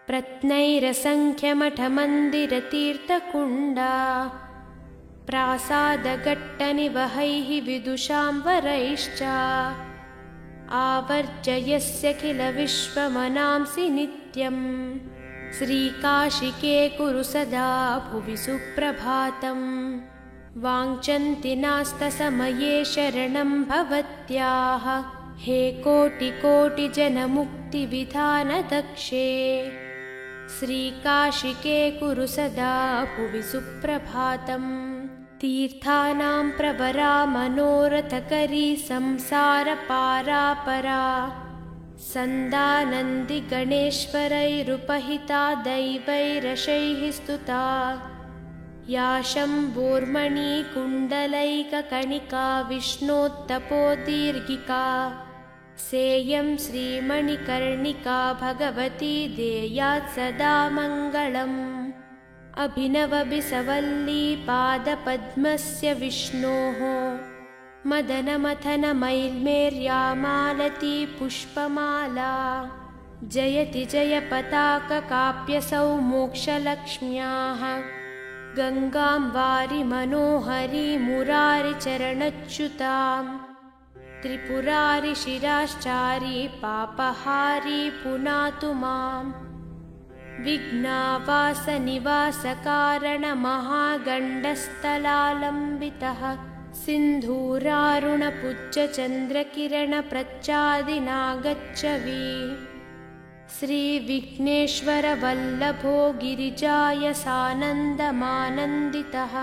प्रत्नैरसङ्ख्यमठमन्दिरतीर्थकुण्डा प्रासादघट्टनिवहैः विदुषां वरैश्च आवर्जयस्य किल विश्वमनांसि नित्यम्। श्रीकाशिके कुरु सदा भुवि सुप्रभातम्। वाञ्छन्ति नास्तसमये शरणं भवत्याः हे कोटिकोटिजनमुक्तिविधानदक्षे। श्रीकाशिके कुरु सदा भुवि सुप्रभातम्। तीर्थानां प्रवरा मनोरथकरी संसारपारापरा सन्दानन्दिगणेश्वरैरुपहिता दैवैरशैः स्तुता या शम्भोर्मणिकुण्डलैककणिका विष्णोत्तपोदीर्घिका सेयं श्रीमणिकर्णिका भगवती देयात् सदा मङ्गलम्। अभिनवबिसवल्ली पादपद्मस्य विष्णोः मदनमथनमैल्मेर्यामालती पुष्पमाला जयति जयपताककाप्यसौ मोक्षलक्ष्म्याः गङ्गां वारि मनोहरी मुरारिचरणच्युतां त्रिपुरारि शिराश्चारी पापहारी पुनातु माम्। विघ्नावासनिवासकारणमहागण्डस्थलालम्बितः सिन्धूरारुणपुज्जचन्द्रकिरणप्रच्चादिनागच्छवि श्रीविघ्नेश्वरवल्लभो गिरिजायसानन्दमानन्दितः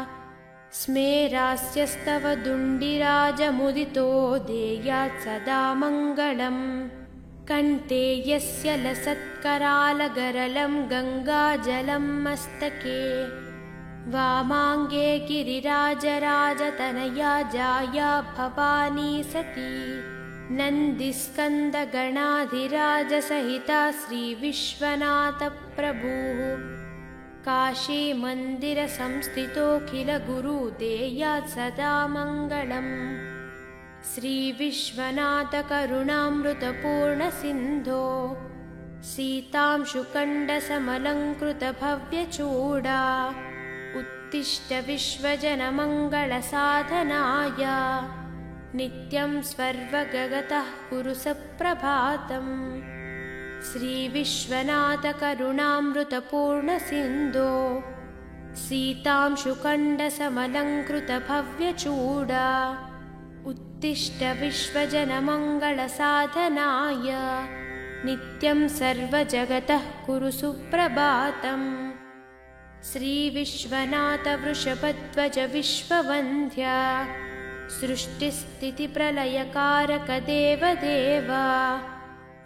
स्मेरास्यस्तव दुण्डिराजमुदितो देयात् सदा मङ्गलम्। कण्ठे यस्य लसत्करालगरलं गङ्गाजलं मस्तके वामाङ्गे गिरिराजराजतनया जाया भवानी सती नन्दिस्कन्दगणाधिराजसहिता श्रीविश्वनाथप्रभुः काशीमन्दिरसंस्थितोऽखिलगुरु देयात् सदा मङ्गलम्। श्रीविश्वनाथकरुणामृतपूर्णसिन्धो सीतांशुकण्डसमलङ्कृतभव्यचूडा उत्तिष्ठ विश्वजनमङ्गलसाधनाय नित्यं स्वर्वगतः कुरु सप्रभातम्। श्रीविश्वनाथकरुणामृतपूर्णसिन्धो सीतांशुकण्डसमलङ्कृतभव्यचूडा उत्तिष्ठ विश्वजनमङ्गलसाधनाय नित्यं सर्वजगतः कुरु सुप्रभातम्। श्रीविश्वनाथवृषभध्वज विश्ववन्द्या सृष्टिस्थितिप्रलयकारक देवदेव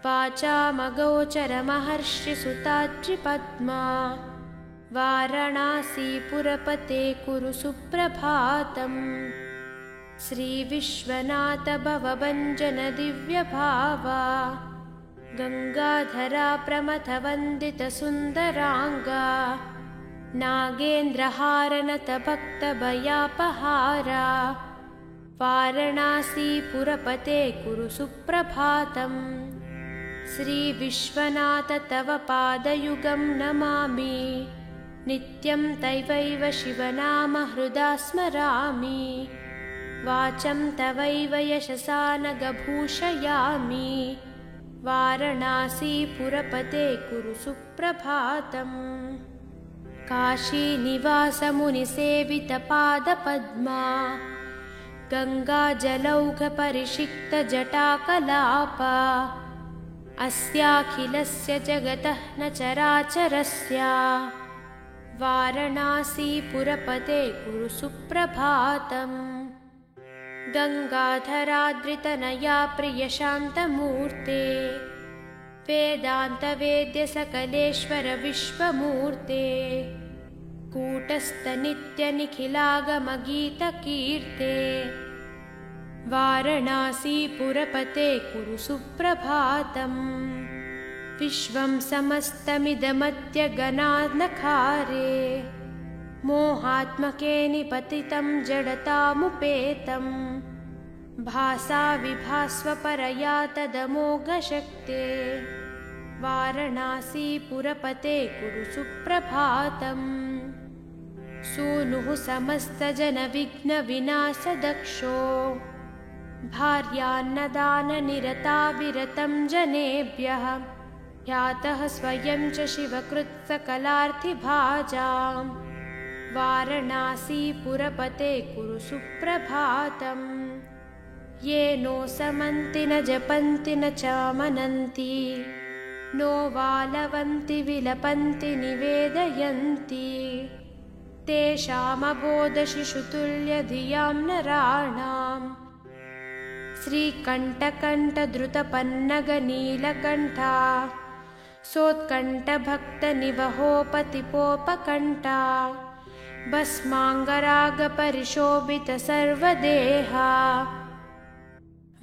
वाचामगोचरमहर्षिसुताद्रिपद्मा वाराणसीपुरपते कुरु सुप्रभातम्। श्रीविश्वनाथ भवभञ्जन दिव्यभावा गङ्गाधरा प्रमथवन्दितसुन्दराङ्गा नागेन्द्रहारनतभक्तभयापहारा वाराणसीपुरपते कुरु सुप्रभातम्। श्रीविश्वनाथ तव पादयुगं नमामि नित्यं तवैव शिवनाम हृदा स्मरामि वाचं तवैव यशसा नगभूषयामि वाराणसीपुरपते कुरु सुप्रभातम्। काशीनिवासमुनिसेवितपादपद्मा गङ्गाजलौघपरिषिक्तजटाकलापा अस्याखिलस्य जगतः न चराचरस्य वाराणसीपुरपते कुरु सुप्रभातम्। गङ्गाधराद्रितनया प्रियशान्तमूर्ते वेदान्तवेद्यसकलेश्वर विश्वमूर्ते कूटस्थनित्यनिखिलागमगीतकीर्ते वाराणसीपुरपते कुरु सुप्रभातम्। विश्वं समस्तमिदमद्य गणानखारे मोहात्मके निपतितं जडतामुपेतं भासा विभास्वपरया तदमोघशक्ते वारणासीपुरपते कुरु सुप्रभातम् सूनुः समस्तजनविघ्नविनाशदक्षो भार्यान्नदाननिरता विरतं जनेभ्यः ह्यातः स्वयं च शिवकृत्सकलार्थिभाजां वारणासीपुरपते कुरु सुप्रभातम् ये नो समन्ति न जपन्ति न चामनन्ति नो वालवन्ति विलपन्ति निवेदयन्ति तेषामबोधशिशुतुल्यधियां नराणां श्रीकण्ठकण्ठद्रुतपन्नगनीलकण्ठा सोत्कण्ठभक्तनिवहोपतिपोपकण्ठा भस्माङ्गरागपरिशोभितसर्वदेहा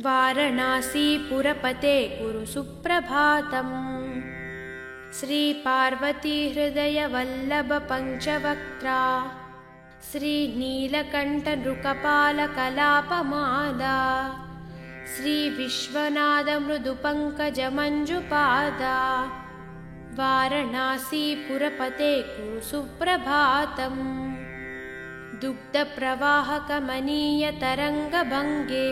वारणासीपुरपते कुरु सुप्रभातम् श्रीपार्वतीहृदयवल्लभपञ्चवक्त्रा श्रीनीलकण्ठनृकपालकलापमाला श्रीविश्वनाथमृदुपङ्कजमञ्जुपादा वारणासीपुरपते कुरु सुप्रभातम् दुग्धप्रवाहकमनीयतरङ्गभङ्गे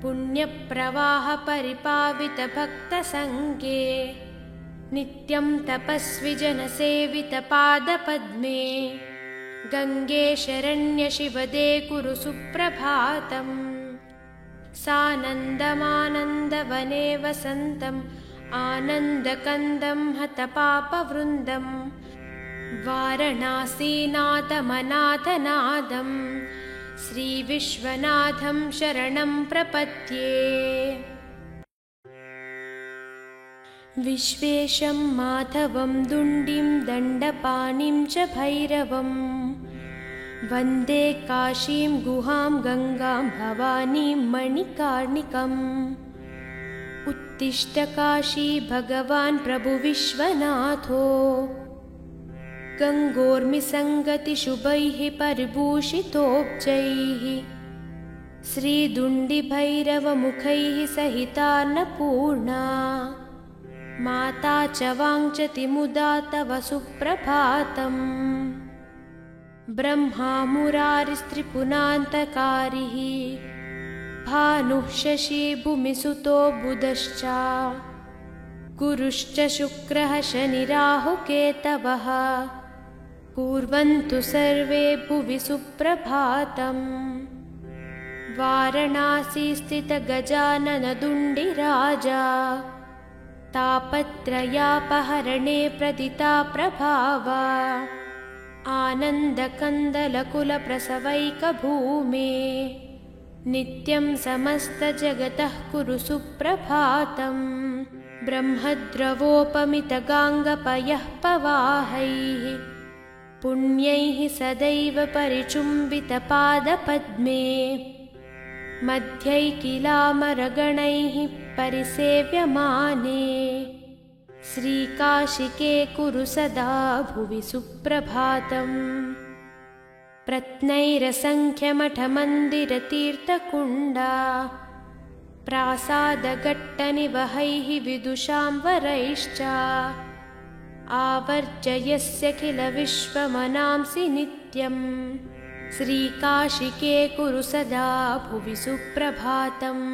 पुण्यप्रवाहपरिपावितभक्तसङ्गे नित्यं तपस्विजनसेवितपादपद्मे गङ्गे शरण्यशिवदे कुरु सुप्रभातम् सानन्दमानन्दवने वसन्तम् आनन्दकन्दं हतपापवृन्दं वारणासीनाथमनाथनादं श्रीविश्वनाथं शरणं प्रपद्ये विश्वेशं माधवं दुण्डिं दण्डपाणिं च भैरवं वन्दे काशीं गुहां गङ्गां भवानीं मणिकार्णिकम् उत्तिष्ठ काशी भगवान् प्रभु विश्वनाथो गङ्गोर्मिसङ्गतिशुभैः परिभूषितोब्जैः श्रीदुण्डिभैरवमुखैः सहितान्नपूर्णा माता च वाञ्छति मुदा तव सुप्रभातम् ब्रह्मा मुरारिस्त्रिपुरान्तकारिः भानुः शशी भूमिसुतो बुधश्च गुरुश्च शुक्रः शनिराहुकेतवः कुर्वन्तु सर्वे भुवि सुप्रभातम् वारणासी स्थित गजानन दुण्डिराजा तापत्रयापहरणे प्रदिता प्रभावा आनन्दकन्दलकुलप्रसवैकभूमे नित्यं समस्तजगतः कुरु सुप्रभातम् ब्रह्मद्रवोपमितगाङ्गपयः पवाहैः पुण्यैः सदैव परिचुम्बितपादपद्मे मध्यैकिलामरगणैः परिसेव्यमाने श्रीकाशिके कुरु सदा भुवि सुप्रभातम् प्रत्नैरसङ्ख्यमठमन्दिरतीर्थकुण्डा प्रासादघट्टनिवहैः विदुषां वरैश्च आवर्जयस्य किल विश्वमनांसि नित्यम् श्रीकाशिके कुरु सदा भुवि सुप्रभातम्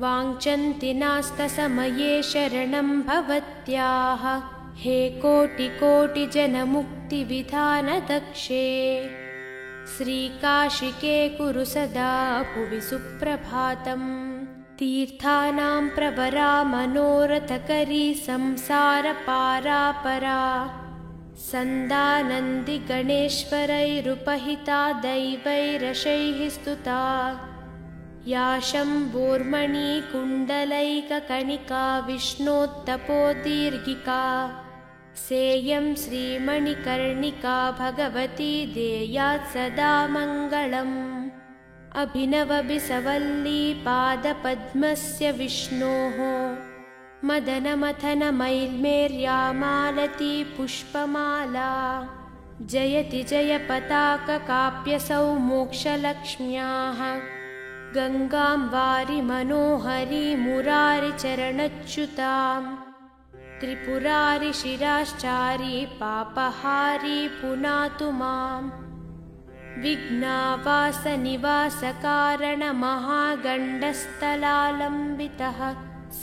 वाञ्छन्ति नास्तसमये शरणं भवत्याः हे कोटिकोटिजनमुक्तिविधानदक्षे श्रीकाशिके कुरु सदा भुवि सुप्रभातम् तीर्थानां प्रवरा मनोरथकरी संसारपारापरा सन्दानन्दिगणेश्वरैरुपहिता दैवैरशैः स्तुता या शम्भोर्मणिकुण्डलैककणिका विष्णोत्तपोदीर्घिका सेयं श्रीमणिकर्णिका भगवती देयात् सदा मङ्गलम् अभिनवबिसवल्ली पादपद्मस्य विष्णोः मदनमथनमैल्मेर्यामालती पुष्पमाला जयति जयपताककाप्यसौ मोक्षलक्ष्म्याः गङ्गां वारि मनोहरी मुरारिचरणच्युतां त्रिपुरारि शिराश्चारी पापहारी पुनातु मां विघ्नावासनिवासकारणमहागण्डस्थलालम्बितः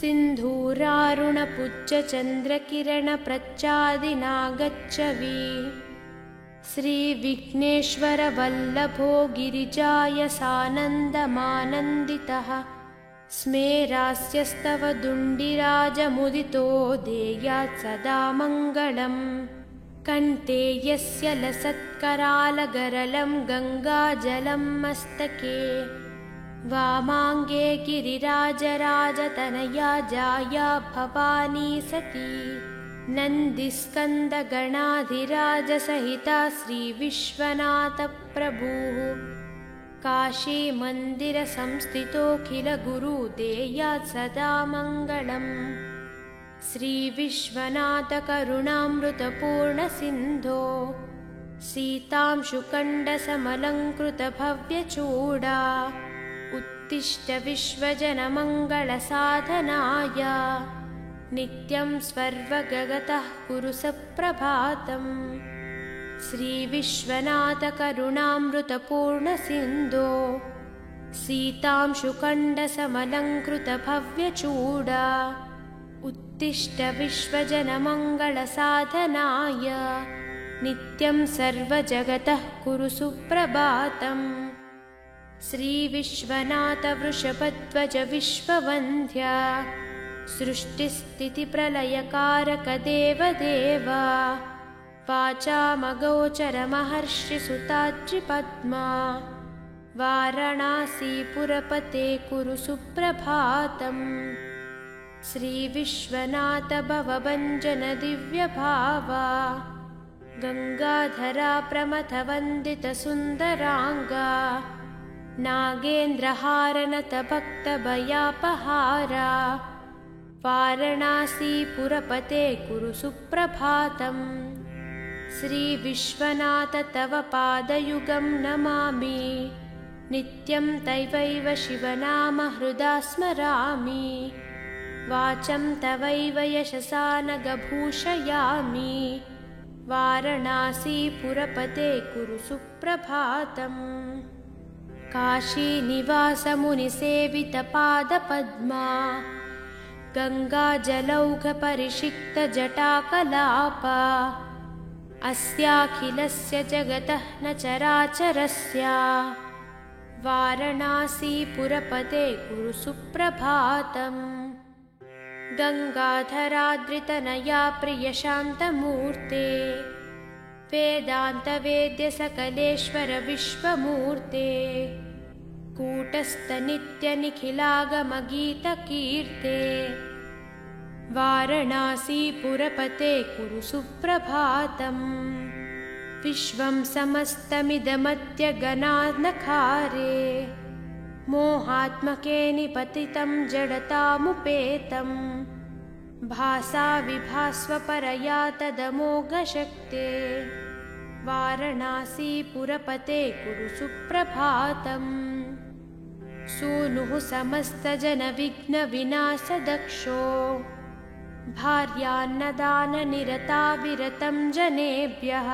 सिन्धूरारुणपुज्जचन्द्रकिरणप्रच्चादिनागच्छवि श्रीविघ्नेश्वरवल्लभो गिरिजायसानन्दमानन्दितः स्मेरास्यस्तव दुण्डिराजमुदितो देयात् सदा मङ्गलम् कण्ठे यस्य लसत्करालगरलं गङ्गाजलं मस्तके वामाङ्गे गिरिराजराजतनया जाया भवानी सती नन्दिस्कन्दगणाधिराजसहिता श्रीविश्वनाथप्रभुः काशीमन्दिरसंस्थितोऽखिलगुरुदेयात् सदा मङ्गलम् श्रीविश्वनाथकरुणामृतपूर्णसिन्धो सीतांशुकण्डसमलङ्कृतभव्यचूडा उत्तिष्ठ विश्वजनमङ्गलसाधनाय नित्यं स्वर्वगतः कुरु सप्रभातम् श्रीविश्वनाथकरुणामृतपूर्णसिन्धो सीतांशुकण्डसमलङ्कृतभव्यचूडा उत्तिष्ठ विश्वजनमङ्गलसाधनाय नित्यं सर्वजगतः कुरु सुप्रभातम् श्रीविश्वनाथवृषभध्वज विश्ववन्द्या सृष्टिस्थितिप्रलयकारक देवदेव वाचामगोचरमहर्षिसुताद्रिपद्मा वाराणसीपुरपते कुरु सुप्रभातम् श्रीविश्वनाथ भवभञ्जन दिव्यभावा गङ्गाधरा प्रमथवन्दितसुन्दराङ्गा नागेन्द्रहारनतभक्तभयापहारा वाराणसीपुरपते कुरु सुप्रभातम् श्रीविश्वनाथ तव पादयुगं नमामि नित्यं तवैव शिवनाम हृदा स्मरामि वाचं तवैव यशसा नगभूषयामि वाराणसीपुरपते कुरु सुप्रभातम् काशीनिवासमुनिसेवितपादपद्मा गङ्गाजलौघपरिषिक्तजटाकलापा अस्याखिलस्य जगतः न चराचरस्य वाराणसीपुरपते कुरु सुप्रभातम् गङ्गाधराद्रितनया प्रियशान्तमूर्ते वेदान्तवेद्यसकलेश्वर विश्वमूर्ते कूटस्थनित्यनिखिलागमगीतकीर्ते वाराणसीपुरपते कुरु सुप्रभातम् विश्वं समस्तमिदमत्यगनानखारे मोहात्मके निपतितं जडतामुपेतं भासा विभास्वपरया तदमोघशक्ते वाराणसीपुरपते कुरु सुप्रभातम् सूनुः समस्तजनविघ्नविनाशदक्षो भार्यान्नदाननिरता विरतं जनेभ्यः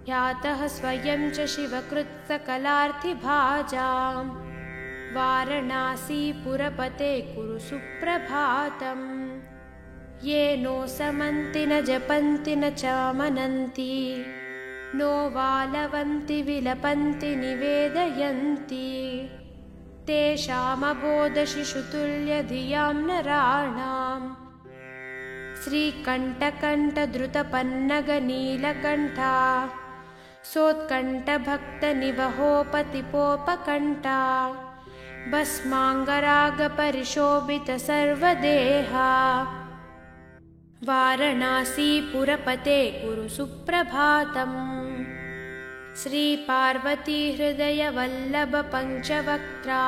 ह्यातः स्वयं च शिवकृत्सकलार्थिभाजां वाराणसीपुरपते कुरु सुप्रभातम् ये नो समन्ति न जपन्ति न चामनन्ति नो वालवन्ति विलपन्ति निवेदयन्ति तेषामबोधशिशुतुल्यधियां नराणां श्रीकण्ठकण्ठद्रुतपन्नगनीलकण्ठा सोत्कण्ठभक्तनिवहोपतिपोपकण्ठा भस्माङ्गरागपरिशोभितसर्वदेहा वाराणसीपुरपते कुरु सुप्रभातम् श्रीपार्वतीहृदयवल्लभपञ्चवक्त्रा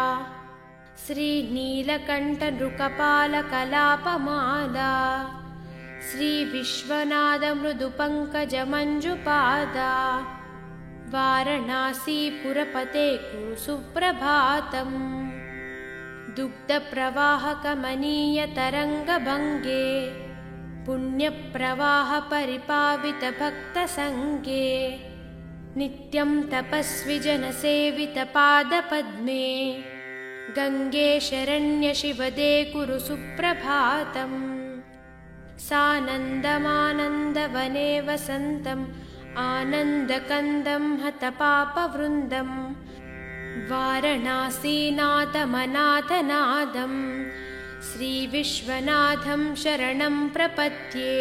श्रीनीलकण्ठनृकपालकलापमाला श्रीविश्वनाथमृदुपङ्कजमञ्जुपादा वारणासीपुरपते कुरु सुप्रभातम् दुग्धप्रवाहकमनीयतरङ्गभङ्गे पुण्यप्रवाहपरिपावितभक्तसङ्गे नित्यं तपस्विजनसेवितपादपद्मे गङ्गे शरण्यशिवदे कुरु सुप्रभातम् सानन्दमानन्दवने वसन्तम् आनन्दकन्दं हतपापवृन्दं वारणासीनाथमनाथनादं श्रीविश्वनाथं शरणं प्रपद्ये।